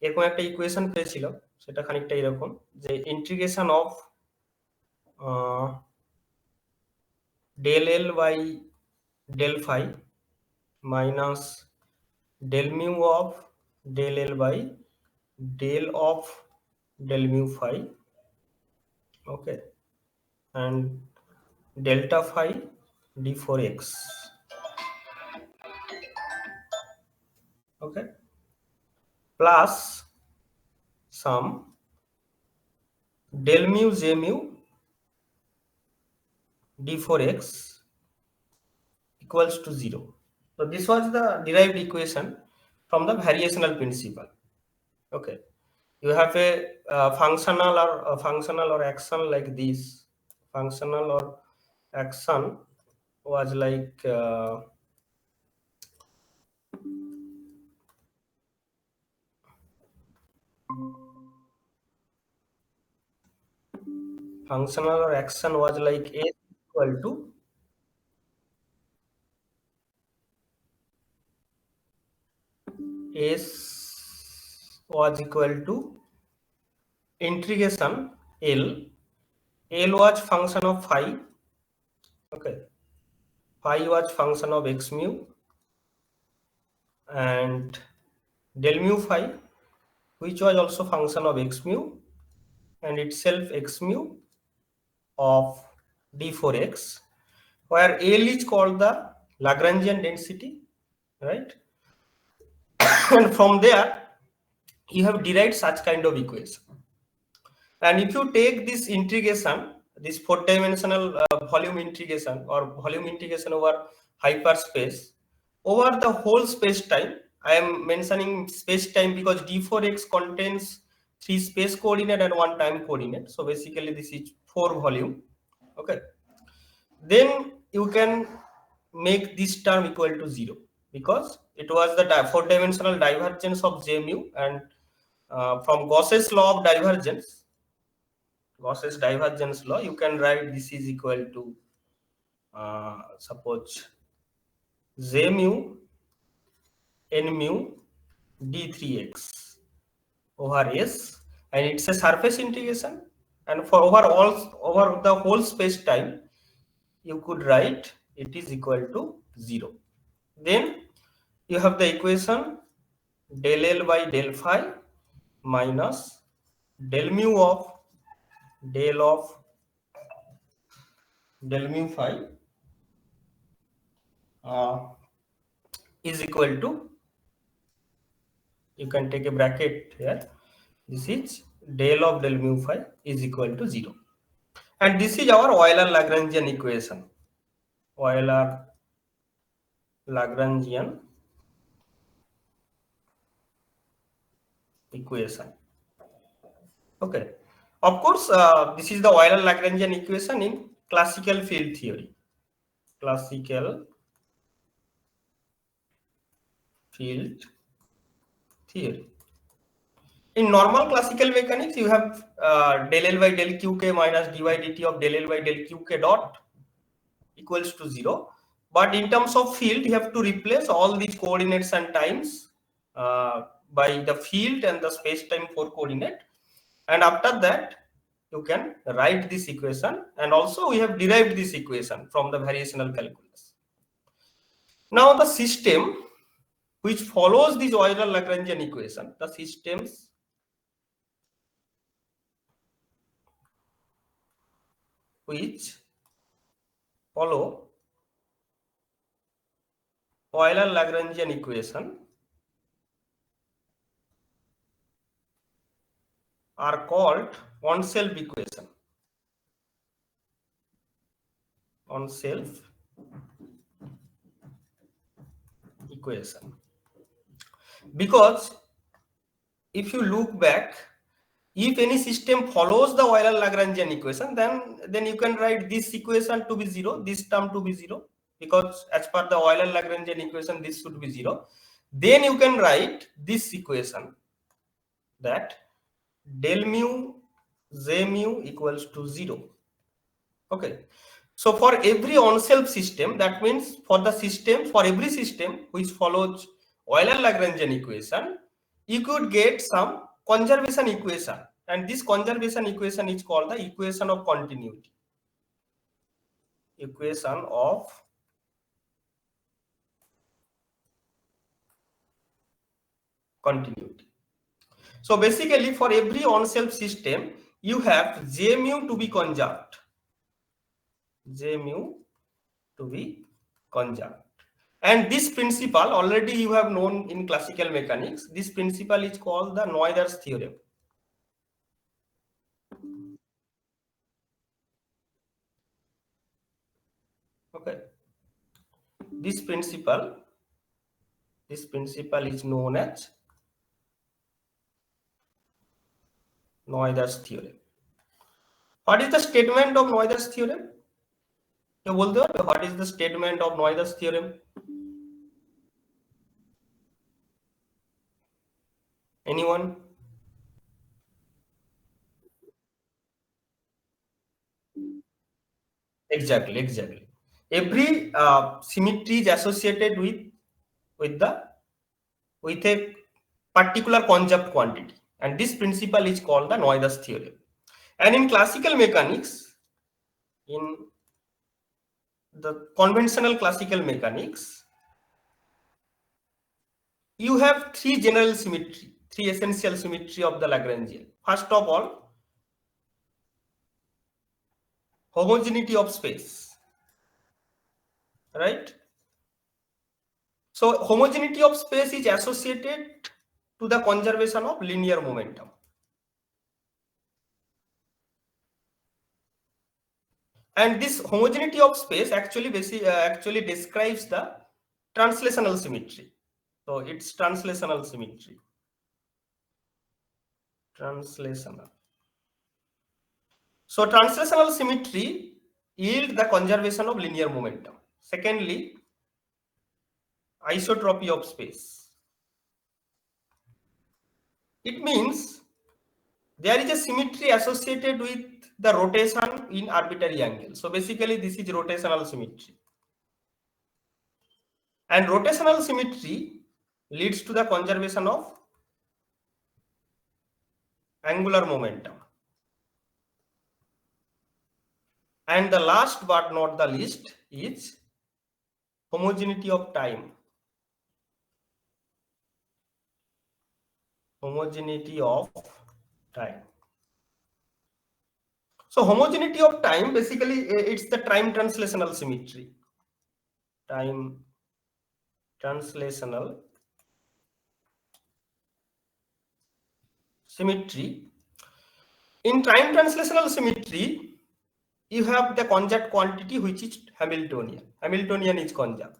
এরকম একটা ইকুয়েশন পেয়েছিল, সেটা খানিকটা এরকম যে integration of del L by del phi minus del mu of del L by del of del mu phi, okay, and delta phi d4x, okay, plus sum del mu j mu d4x equals to 0. So this was the derived equation from the variational principle. Okay, you have a functional or action like this. Functional or action was like functional or action was like a equal to s was equal to integration L. L was function of phi. Okay, phi was function of x mu, and del mu phi, which was also function of x mu, and itself x mu of d4x, where L is called the Lagrangian density, right? And from there you have derived such kind of equation. And if you take this integration, this 4-dimensional volume integration or volume integration over hyperspace over the whole space time, I am mentioning space time because d4x contains 3 space coordinate and 1 time coordinate, so basically this is 4 volume. Okay, then you can make this term equal to 0 because it was the 4-dimensional divergence of j mu, and from Gauss's law of divergence, Gauss's divergence law, you can write this is equal to suppose j mu n mu d3x over s, and it's a surface integration, and for over the whole space time you could write it is equal to 0. Then you have the equation del L by del phi minus del mu of del mu phi is equal to, you can take a bracket here, this is del of del mu phi is equal to 0, and this is our Euler-Lagrangian equation. Euler-Lagrangian equation. Okay, of course this is the Euler-Lagrangian equation in classical field theory. Classical field theory. In normal classical mechanics, you have del L by del Qk minus dy dt of del L by del Qk dot equals to 0. But in terms of field, you have to replace all these coordinates and times by the field and the space-time 4 coordinate. And after that, you can write this equation. And also, we have derived this equation from the variational calculus. Now, the system which follows this Euler-Lagrangian equation, the systems which follow Euler-Lagrangian equation are called on-self equation. On-self equation. Because if you look back, if any system follows the Euler-Lagrangian equation, then you can write this equation to be 0, this term to be 0, because as per the Euler-Lagrangian equation, this should be 0. Then you can write this equation that del mu j mu equals to 0. Okay, so for every on-self system, that means for every system which follows Euler-Lagrangian equation, you could get some conservation equation, and this conservation equation is called the equation of continuity. Equation of continuity. So basically, for every on-shelf system, you have J mu to be conserved. J mu to be conserved. And this principle already you have known in classical mechanics. This principle is called the Noether's theorem. Okay. This principle is known as Noether's theorem. What is the statement of Noether's theorem? You बोलते हो what is the statement of Noether's theorem? Anyone? Exactly. Every symmetry is associated with a particular conjugate quantity, and this principle is called the Noether's theorem. And in classical mechanics, in the conventional classical mechanics, you have three general symmetry, three essential symmetry of the Lagrangian. First of all, homogeneity of space, right? So homogeneity of space is associated to the conservation of linear momentum. And this homogeneity of space actually describes the translational symmetry. So it's translational symmetry. Translational. So translational symmetry yield the conservation of linear momentum. Secondly, isotropy of space. It means there is a symmetry associated with the rotation in arbitrary angle. So basically this is rotational symmetry. And rotational symmetry leads to the conservation of angular momentum. And the last but not the least is homogeneity of time. Homogeneity of time. So homogeneity of time, basically it's the time translational symmetry. Time translational symmetry. In time translational symmetry, you have the conjugate quantity which is Hamiltonian. Hamiltonian is conjugate.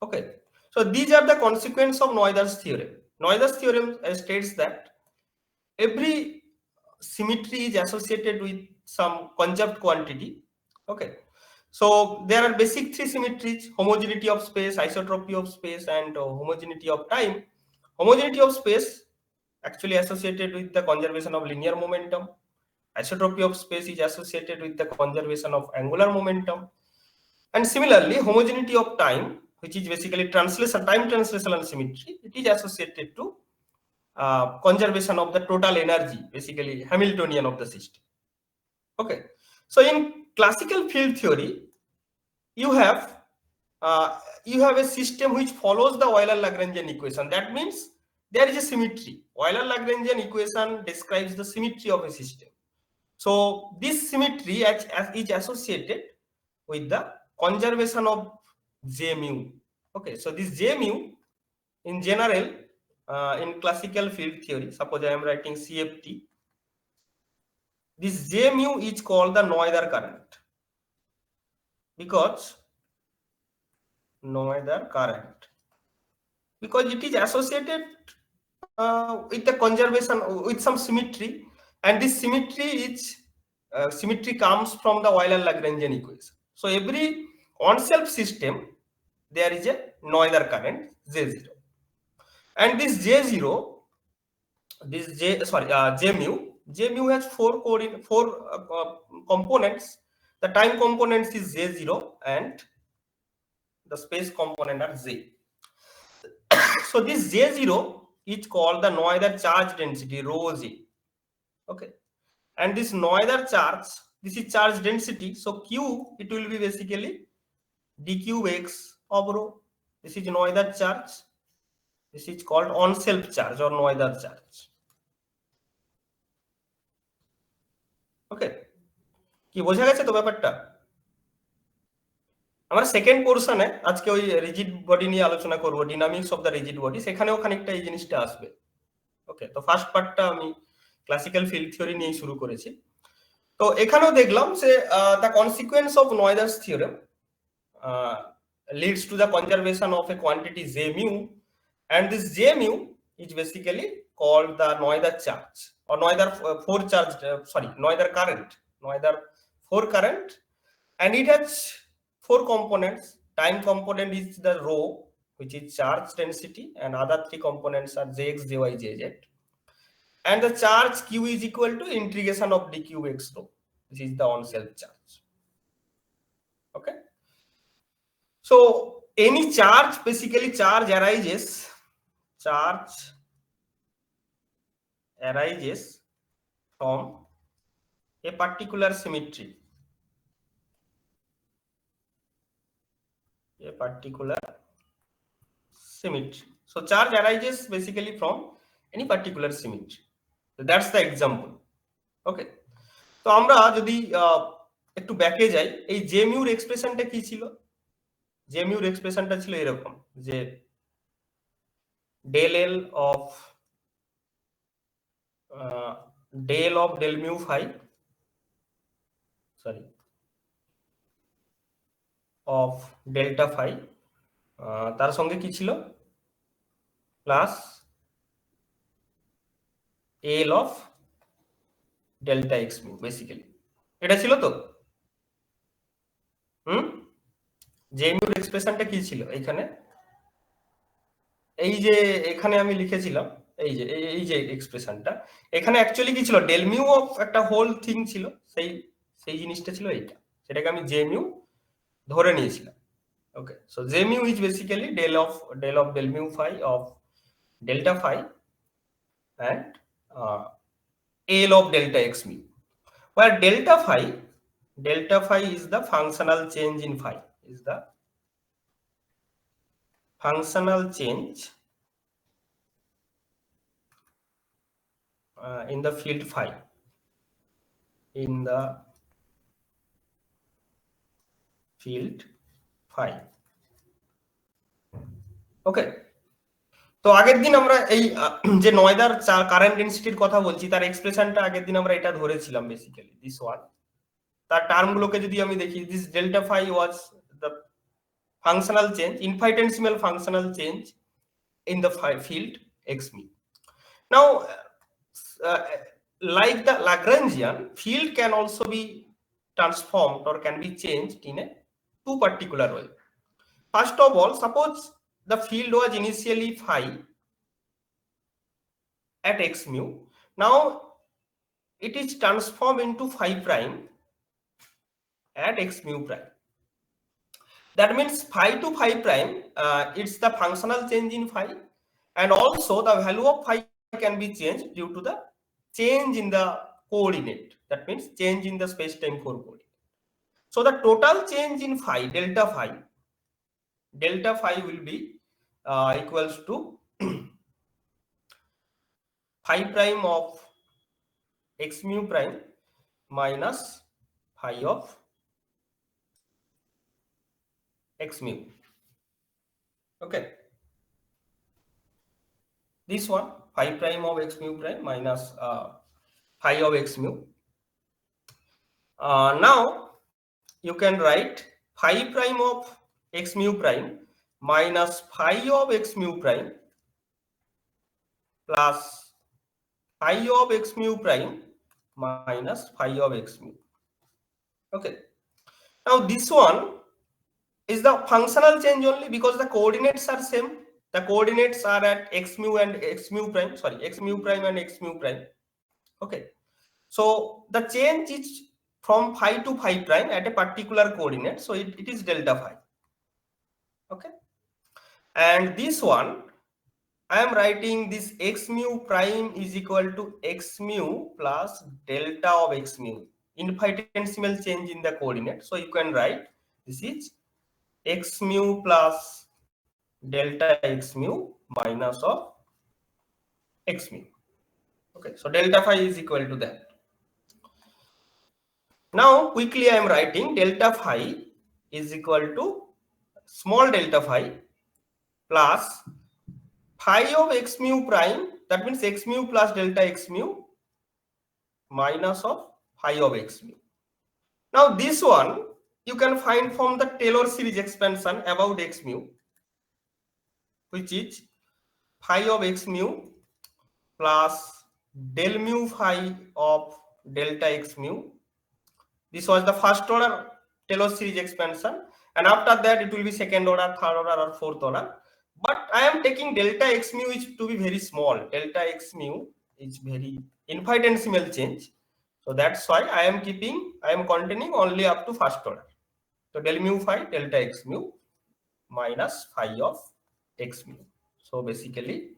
Okay. So these are the consequences of Noether's theorem. Noether's theorem states that every symmetry is associated with some conjugate quantity. Okay. So there are basic three symmetries: homogeneity of space, isotropy of space, and homogeneity of time. Homogeneity of space actually associated with the conservation of linear momentum. Isotropy of space is associated with the conservation of angular momentum. And similarly, homogeneity of time, which is basically time translational symmetry, it is associated to conservation of the total energy, basically Hamiltonian of the system. Okay. So in classical field theory, you have a system which follows the Euler-Lagrangian equation. That means there is a symmetry. Euler-Lagrangian equation describes the symmetry of a system. So this symmetry is associated with the conservation of J mu. Okay, so this J mu in general in classical field theory, suppose I am writing CFT, this J mu is called the Noether current, because it is associated with the conservation with some symmetry, and this symmetry comes from the Euler-Lagrangian equation. So every on-shelf system there is a Noether current J0, and this J mu has four components. The time components is J0 and the space component are J. So this J0 is called the Noether charge density, rho J. Okay, and this Noether charge, this is charge density, so Q, it will be basically d cube x of rho. This is Noether charge. This is called on self charge or Noether charge. ওকে, কি বোঝা গেছে তো ব্যাপারটা? আমরা second পোরশনে আজকে ওই rigid body নিয়ে আলোচনা করব, dynamics of the rigid body, সেখানেও খানিকটা এই জিনিসটা আসবে। ওকে, তো ফার্স্ট পার্টটা আমি ক্লাসিক্যাল ফিল্ড থিওরি নিয়ে শুরু করেছি। তো এখানেও দেখলাম যে the consequence of Noether's theorem leads to the conservation of a quantity J mu, and this J mu is basically called the Noether charge or Noether Noether current, Noether 4 current, and it has 4 components. Time component is the rho, which is charge density, and other 3 components are Jx, Jy, Jz, and the charge Q is equal to integration of d cube x rho. This is the on self charge. Okay, so any charge, basically charge arises from a particular symmetry, so charge arises basically from any particular symmetry. So that's the example. Okay, তো আমরা যদি একটু ব্যাকে যাই, এই J Muir এক্সপ্রেশনটা কি ছিল? J Muir এক্সপ্রেশনটা ছিল এরকম যে del L of del mu phi, sorry, of delta phi, তার সঙ্গে কি ছিল? Plus L of delta x mu, basically এটা ছিল তো। জে মিউর এক্সপ্রেশনটা কি ছিল এখানে? এই যে এখানে আমি লিখেছিলাম, এই যে এক্সপ্রেশনটা, এখানে অ্যাকচুয়ালি কি ছিল? ডেল মিউ অফ একটা হোল থিং ছিল, সেই জিনিসটা ছিল এইটা, সেটাকে আমি জে মিউ ধরে নিয়েছিলাম। Okay, so J mu is basically del of del mu phi of delta phi and L of delta x mu, where delta phi is the functional change in phi, is the functional change in the field phi, in the field phi. ওকে, তো আগের দিন আমরা এই যে নয়দার current ডেনসিটির কথা বলছি, তার এক্সপ্রেশনটা আগের দিন আমরা এটা ধরেছিলাম, বেসিক্যালি দিস ওয়ান। তার টার্মগুলোকে যদি আমি দেখি, this delta phi was the functional change, infinitesimal functional change in the field x mu. Now, like the Lagrangian, field can also be transformed or can be changed in a two particular way. First of all, suppose the field was initially phi at x mu. Now it is transformed into phi prime at x mu prime. That means phi to phi prime, it's the functional change in phi, and also the value of phi can be changed due to the change in the coordinate. That means change in the space-time coordinate. So the total change in phi, delta phi will be equals to phi prime of x mu prime minus phi of x mu. Okay, this one, phi prime of x mu prime minus phi of x mu. Now you can write phi prime of x mu prime minus phi of x mu prime plus phi of x mu prime minus phi of x mu. Okay, now this one is the functional change only because the coordinates are same. The coordinates are at x mu and x mu prime, sorry, x mu prime and x mu prime. Okay, so the change is from phi to phi prime at a particular coordinate, so it is delta phi. Okay, and this one, I am writing this x mu prime is equal to x mu plus delta of x mu, infinitesimal change in the coordinate. So you can write this is x mu plus delta x mu minus of x mu. Okay, so delta phi is equal to that. Now quickly I am writing delta phi is equal to small delta phi plus phi of x mu prime, that means x mu plus delta x mu minus of phi of x mu. Now this one you can find from the Taylor series expansion about x mu, which is phi of x mu plus del mu phi of delta x mu. This was the first order Taylor series expansion, and after that it will be second order, third order, or fourth order. But I am taking delta x mu is to be very small. Delta x mu is very infinitesimal change. So that's why I am containing only up to first order. So del mu phi delta x mu minus phi of x mu. So basically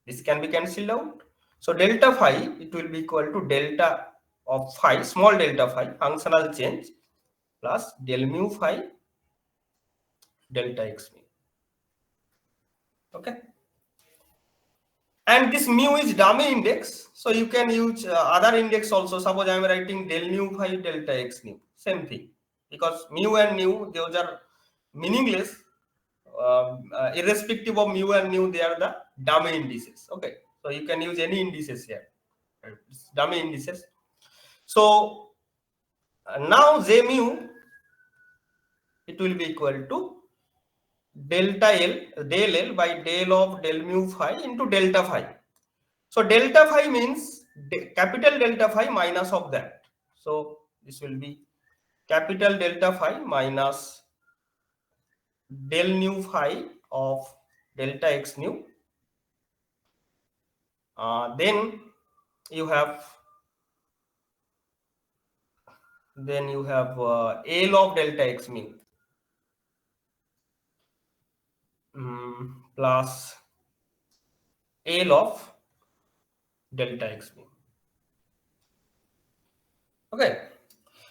this can be cancelled out. So delta phi, it will be equal to delta of phi, small delta phi, functional change, plus del mu phi delta x mu. Okay. And this mu is dummy index, so you can use other index also. Suppose I am writing del mu phi delta x nu, same thing, because mu and nu, those are meaningless. Irrespective of mu and nu, they are the dummy indices. Okay, so you can use any indices here. It's dummy indices. So now J mu, it will be equal to delta L, del L by del of del mu phi into delta phi. So delta phi means capital delta phi minus of that. So this will be capital delta phi minus del nu phi of delta x nu. Then you have L of delta x mu plus L of delta x mu. Okay.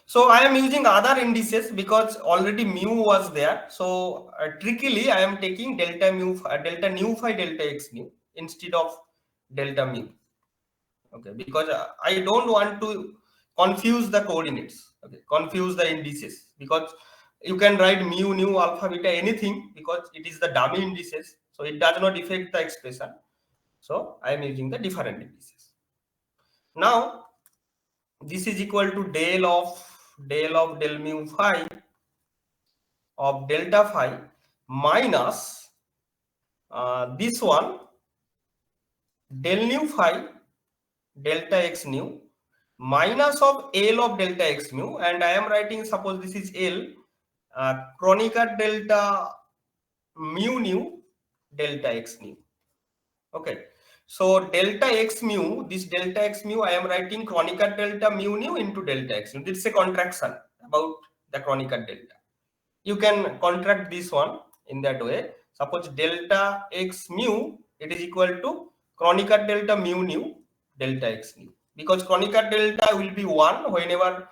So I am using other indices because already mu was there. So trickily I am taking delta nu phi delta x nu instead of delta mu. Okay, because I don't want to confuse the coordinates. Okay, confuse the indices, because you can write mu, nu, alpha, beta, anything, because it is the dummy indices. So it does not affect the expression. So I am using the different indices. Now this is equal to del del mu phi of delta phi minus this one del nu phi delta x nu minus of L of delta x mu, and I am writing, suppose this is L, Kronecker delta mu nu delta x nu. Okay, so delta x mu, this delta x mu, I am writing Kronecker delta mu nu into delta x nu. This is a contraction about the Kronecker delta. You can contract this one in that way. Suppose delta x mu, it is equal to Kronecker delta mu nu delta x nu, because Kronecker delta will be 1 whenever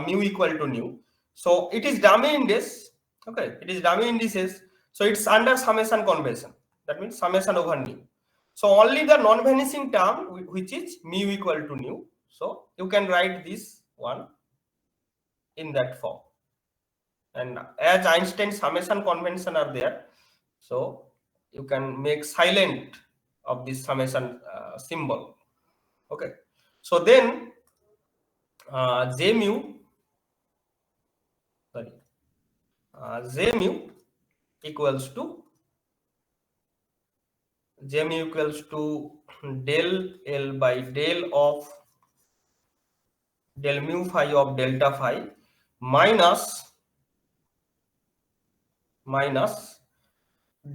mu equal to nu. So it is dummy index. Okay, it is dummy indices. So it's under summation convention. That means summation over nu. So only the non-vanishing term, which is mu equal to nu. So you can write this one in that form. And as Einstein summation convention are there, so you can make silent of this summation symbol. Okay, so then J mu, sorry, J mu equals to del L by del of del mu phi of delta phi minus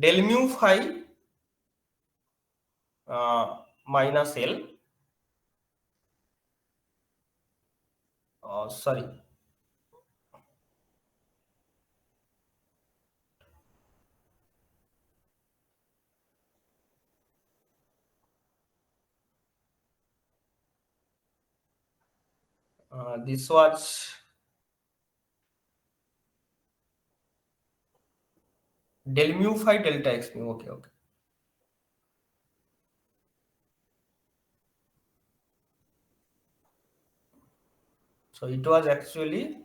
del mu phi minus L, sorry, This was del mu phi delta x mu. Okay, okay. So it was actually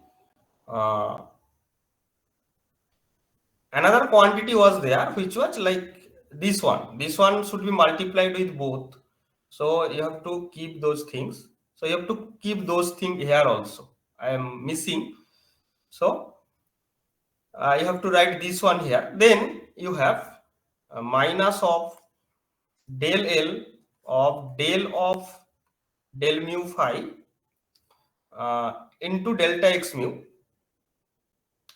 another quantity was there which was like this one. This one should be multiplied with both. So you have to keep those things. So you have to keep those things here also. I am missing. So you have to write this one here. Then you have minus of del L of del mu phi into delta x mu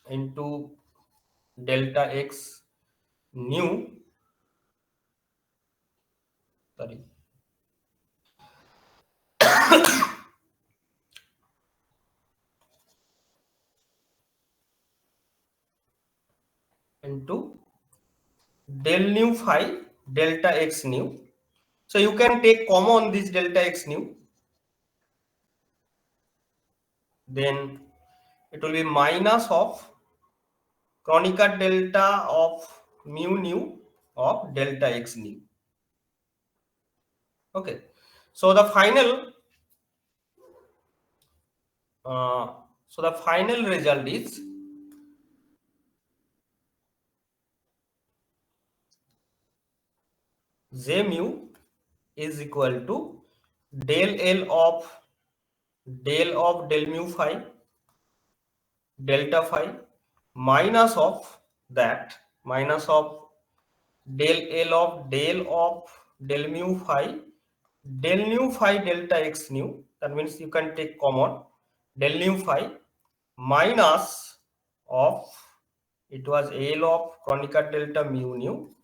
into delta x nu, sorry, into del nu phi delta x nu. So you can take common this delta x nu, then it will be minus of Kronecker delta of mu nu of delta x nu. Okay, so the final result is J mu is equal to del L of del mu phi delta phi minus of del of del mu phi del nu phi delta x nu. That means you can take common del nu phi minus of, it was L of Kronecker delta mu nu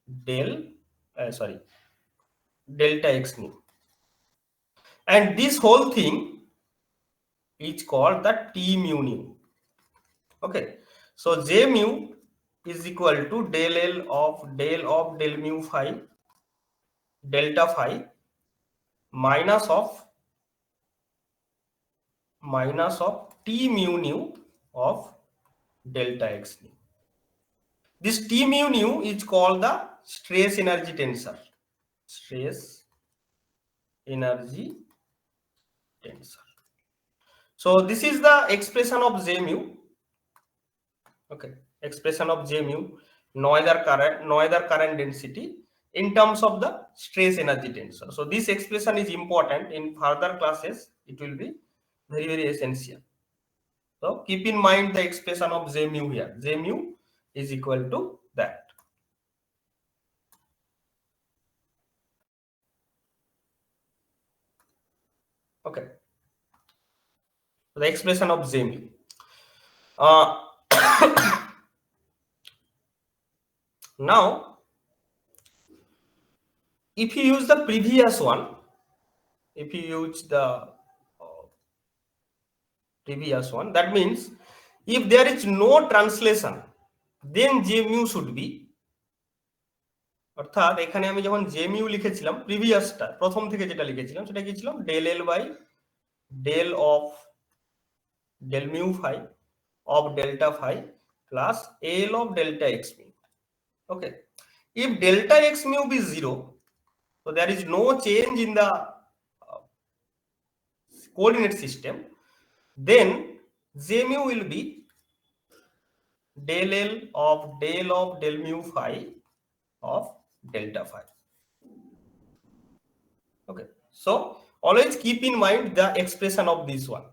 del sorry delta x nu, and this whole thing is called the T mu nu. Okay, so J mu is equal to del mu phi delta phi minus of T mu nu of delta x nu. This T mu nu is called the stress energy tensor. Stress energy tensor. So this is the expression of J mu. Okay, expression of J mu, Noether current density in terms of the stress energy tensor. So this expression is important in further classes. It will be very, very essential. So keep in mind the expression of J mu here. J mu is equal to that. Okay. So the expression of J mu. Now, if you use the previous one, if you use the previous one, that means if there is no translation, then J mu should be, অর্থাৎ এখানে আমি যখন J mu লিখেছিলাম প্রিভিয়াসটা প্রথম থেকে যেটা লিখেছিলাম সেটা কি ছিল del L by del of del mu phi of delta phi plus L of delta x mu. Okay, if delta x mu be 0, so there is no change in the coordinate system, then J mu will be del L of del mu phi of delta phi. Okay, so always keep in mind the expression of this one.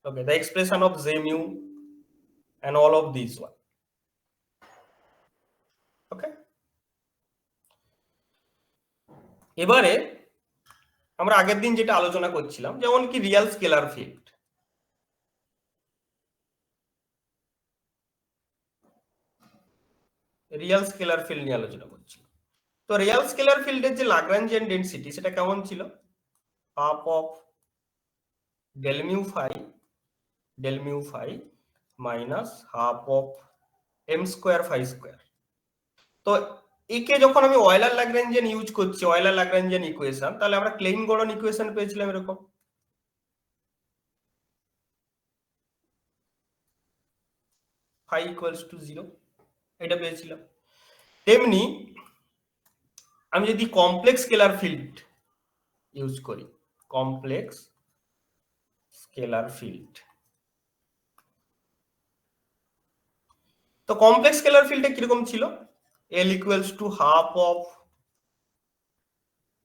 Okay, the expression of J mu and all of these one. Okay, এবারে আমরা আগের দিন যেটা আলোচনা করছিলাম যেমন কি Real scalar field, Real scalar field নিয়ে আলোচনা করছিলাম। তো রিয়াল স্কেলার ফিল্ডের যে ল্যাগ্রাঞ্জিয়ান ডেনসিটি সেটা কেমন ছিল, half of del mu phi minus half of m square phi square. তো একে যখন আমি অয়লার ল্যাগ্রাঞ্জিয়ান ইউজ করছি, অয়লার ল্যাগ্রাঞ্জিয়ান ইকুয়েশন, তাহলে আমরা ক্লেইন গড়ন ইকুয়েশন পেয়েছিলাম এরকম, phi equals to 0, এটা পেয়েছিলাম। তেমনি আমি যদি কমপ্লেক্স স্কেলার ফিল্ড ইউজ করি, কমপ্লেক্স স্কেলার ফিল্ড, তো কমপ্লেক্স স্কেলার ফিল্ডে কিরকম ছিল? L equals to half of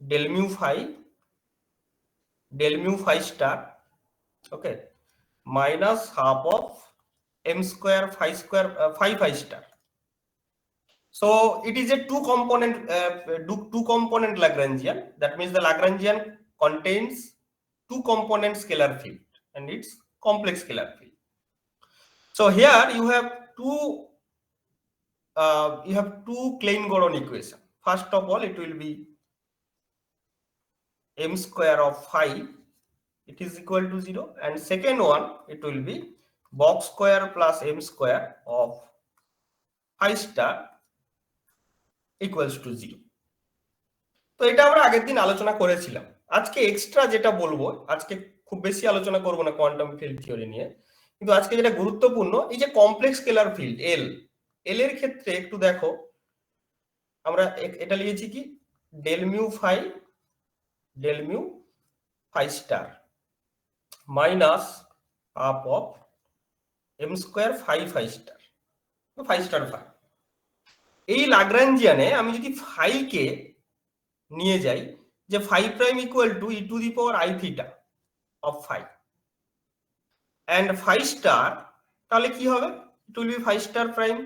del mu phi star, okay, minus half of m square phi square phi star. So it is a two component Lagrangian. That means the Lagrangian contains two component scalar field and it's complex scalar field. So here you have two Klein-Gordon equation. First of all, it will be m square of phi, it is equal to 0, and second one it will be box square plus m square of phi star equals to 0. তো এটা আমরা আগের দিন আলোচনা করেছিলাম। আজকে extra যেটা বলবো, আজকে খুব বেশি আলোচনা করব না কোয়ান্টাম ফিল্ড থিওরি নিয়ে, কিন্তু আজকে যেটা গুরুত্বপূর্ণ এই যে কমপ্লেক্স স্কেলার ফিল্ড এল এর ক্ষেত্রে একটু দেখো, আমরা এটা লিখেছি কি del mu phi star minus half of m square phi star phi. এই লাগরাঞ্জিয়ানে আমি যদি ফাইকে নিয়ে যাই যে phi prime equal to e to the power i theta of phi and phi star, তাহলে কি হবে? It will be phi star prime,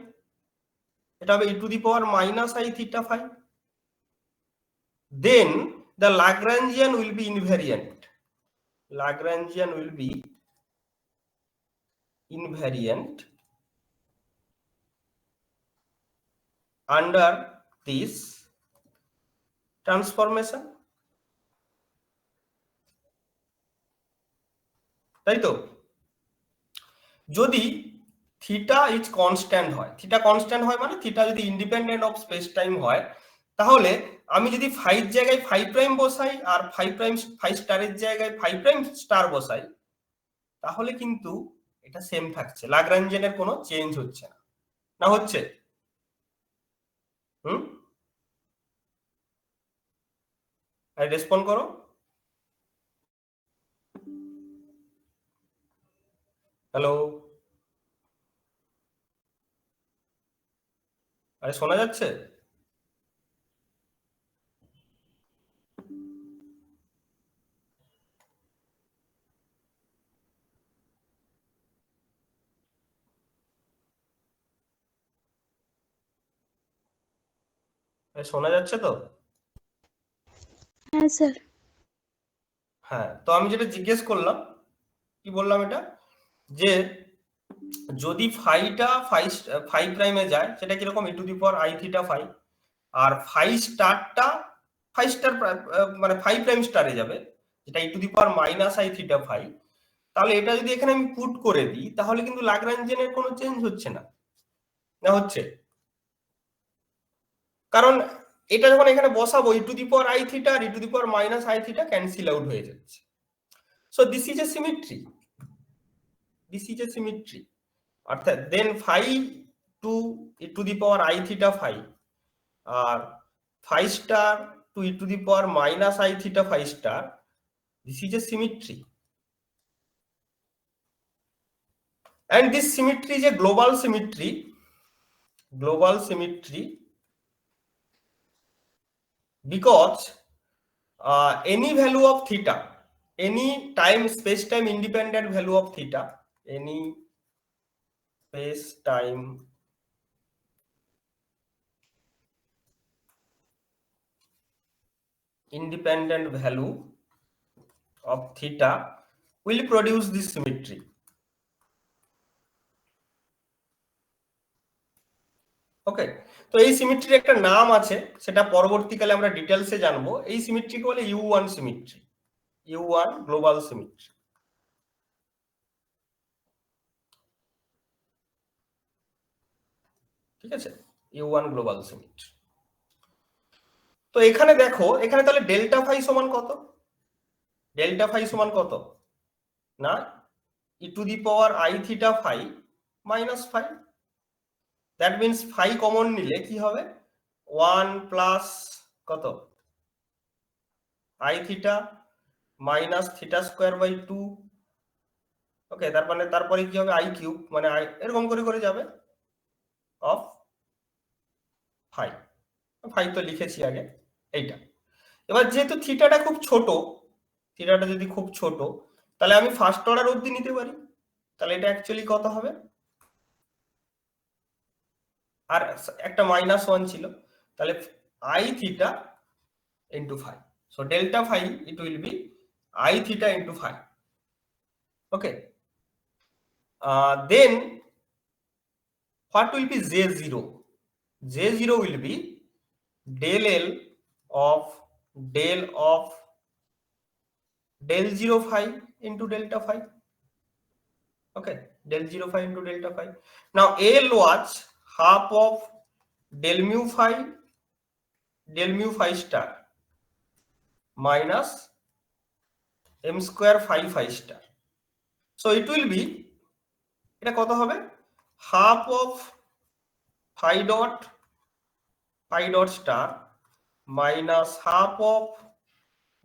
এটা হবে e to the power minus i theta phi. Then the Lagrangian will be invariant. Lagrangian will be invariant under this transformation. তাই তো? যদি theta is constant হয়, theta constant হয় মানে theta যদি independent of speech time হয়, তাহলে আমি যদি ফাইভ জায়গায় ফাই প্রাইম বসাই আর ফাই স্টারের জায়গায় ফাই প্রাইম স্টার বসাই, তাহলে কিন্তু এটা সেম থাকছে, লাগরাঞ্জিয়ানের কোনো চেঞ্জ হচ্ছে না। না হচ্ছে? রেসপন্ড করো। হ্যালো, আরে শোনা যাচ্ছে? শোনা যাচ্ছে তো? হ্যাঁ স্যার। হ্যাঁ, তো আমি যেটা জিজ্ঞেস করলাম, কি বললাম এটা, যে যদি ফাই প্রাইমে যায় সেটা কিরকম e to the power i theta phi, আর ফাই স্টার মানে ফাই প্রাইম স্টারে যাবে যেটা e to the power minus i theta phi, তাহলে এটা যদি এখানে আমি পুট করে দিই তাহলে কিন্তু লাগরাঞ্জিয়ানের কোনো চেঞ্জ হচ্ছে না। না হচ্ছে? কারণ এটা যখন এখানে বসাবো e to the power i theta আর e to the power minus i theta cancel out হয়ে যাচ্ছে। So this is a symmetry, অর্থাৎ then phi to e to the power i theta phi আর phi star to e to the power minus i theta phi star, this is a symmetry, and this symmetry is a global symmetry because any value of theta, any time space time independent value of theta, any space time independent value of theta will produce this symmetry. ওকে, তো এই সিমেট্রির একটা নাম আছে, সেটা পরবর্তীকালে আমরা ডিটেলসে জানবো। এই সিমেট্রিকে বলে U1 symmetry, U1 global symmetry. ঠিক আছে, U1 গ্লোবাল সিমেট্রি। তো এখানে দেখো, এখানে তাহলে ডেল্টা ফাই সমান কত? ডেল্টা ফাই সমান কত না e to the power i theta phi minus phi. That means phi common নিলে কি হবে 1 প্লাস কত i theta minus theta square by 2। Okay, তার মানে তারপরে কি হবে আই কিউব, মানে আই এরকম করে করে যাবে অফ ফাই। ফাই তো লিখেছি আগে এইটা। এবার যেহেতু থিটাটা খুব ছোট, থিটাটা যদি খুব ছোট, তাহলে আমি ফার্স্ট অর্ডার অবধি নিতে পারি। তাহলে এটা অ্যাকচুয়ালি কত হবে, আর একটা -1 ছিল, তাহলে i theta into phi. So delta phi it will be i theta into phi. Okay, then what will be J0? J0 will be del L of del of del 0 phi into delta phi. Okay, del 0 phi into delta phi. Now L was half of del mu phi star minus m square phi star. So it will be, এটা কত হবে, half of phi dot star minus half of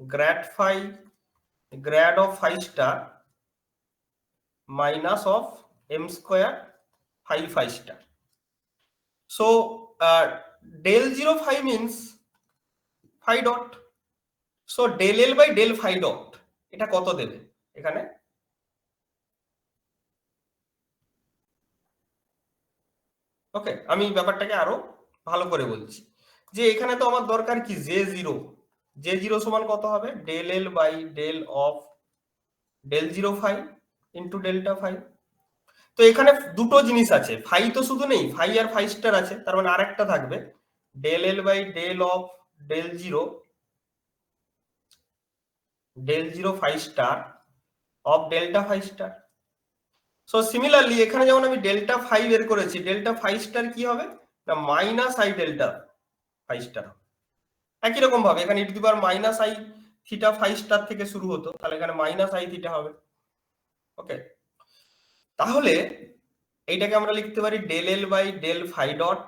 grad of phi star minus of m square phi star. So del 0 phi means phi dot. So del L by del phi dot এটা কত দেবে এখানে, ওকে আমি ব্যাপারটাকে আরো ভালো করে বলছি যে এখানে তো আমার দরকার কি J0 সমান কত হবে del L by del of del 0 phi into delta phi। তো এখানে দুটো জিনিস আছে, ফাই তো শুধু নেই, ফাই আর ফাই স্টার আছে, তার মানে আরেকটা থাকবে del L by del of del 0 phi star of delta phi star। So similarly এখানে যেমন আমি ডেল্টা ফাই বের করেছি, ডেল্টা ফাই স্টার কি হবে না minus i delta phi star. একই রকম ভাবে এখানে e to the power minus i theta phi star থেকে শুরু হতো, তাহলে এখানে মাইনাস আই থিটা হবে। ওকে, তাহলে এইটাকে আমরা লিখতে পারি del L by del phi dot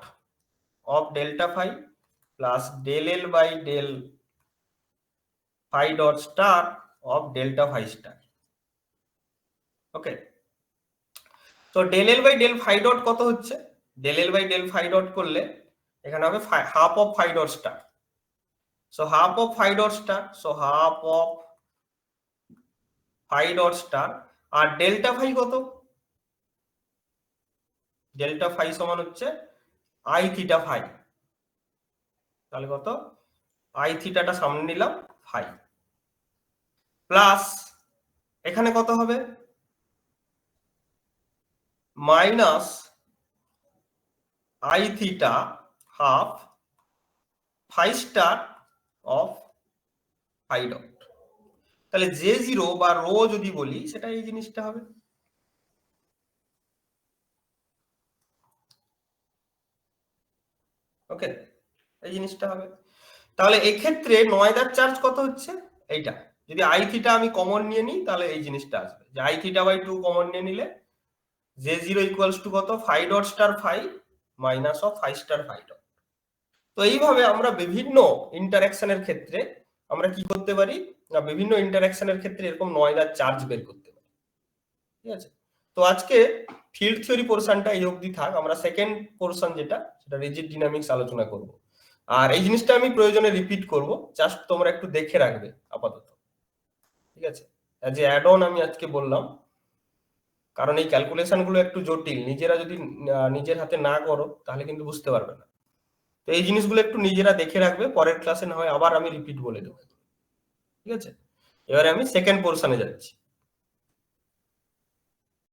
of delta phi plus del L by del phi dot star of delta phi star। ওকে, তো del L by del phi dot কত হচ্ছে, del L by del phi dot করলে এখানে হবে half of phi dot star। So half of phi dot star, so half of phi dot star, R delta phi কত, delta phi সমান হচ্ছে i theta phi। তাহলে কত i থিটাটা সামনে নিলাম phi প্লাস এখানে কত হবে minus i theta half phi star of phi dot। তাহলে J0 বা রো যদি বলি সেটা এই জিনিসটা হবে। ওকে, এই জিনিসটা হবে। তাহলে এক্ষেত্রে নয়দার চার্জ কত হচ্ছে এইটা, যদি আই থিটা আমি কমন নিয়ে নিই তাহলে এই জিনিসটা আসবে যে আই থিটা বাই 2 কমন নিয়ে নিলে J0 ইকুয়ালস টু কত phi dot star phi minus of phi star phi dot. তো এইভাবে আমরা বিভিন্ন ইন্টারঅ্যাকশনের ক্ষেত্রে আমরা কি করতে পারি না, বিভিন্ন ইন্টারঅ্যাকশনের ক্ষেত্রে এরকম নয়দার চার্জ বের করতে পারি। ঠিক আছে, তো আজকে ফিল্ড থিওরি পোরশনটা এই অবধি থাক, আমরা সেকেন্ড পোরশন যেটা সেটা রিজিড ডাইনামিক্স আলোচনা করব। আর এই জিনিসটা আমি প্রয়োজনে রিপিট করব, জাস্ট তোমরা একটু দেখে রাখবে আপাতত। ঠিক আছে, যে অ্যাড অন আমি আজকে বললাম, কারণ এই ক্যালকুলেশন গুলো একটু জটিল, নিজেরা যদি নিজের হাতে না করো তাহলে কিন্তু বুঝতে পারবে না। তো এই জিনিসগুলো একটু নিজেরা দেখে রাখবে, পরের ক্লাসে না হয় আবার আমি রিপিট বলে দেবো। ঠিক আছে, এবারে আমি সেকেন্ড পোরশনে যাচ্ছি।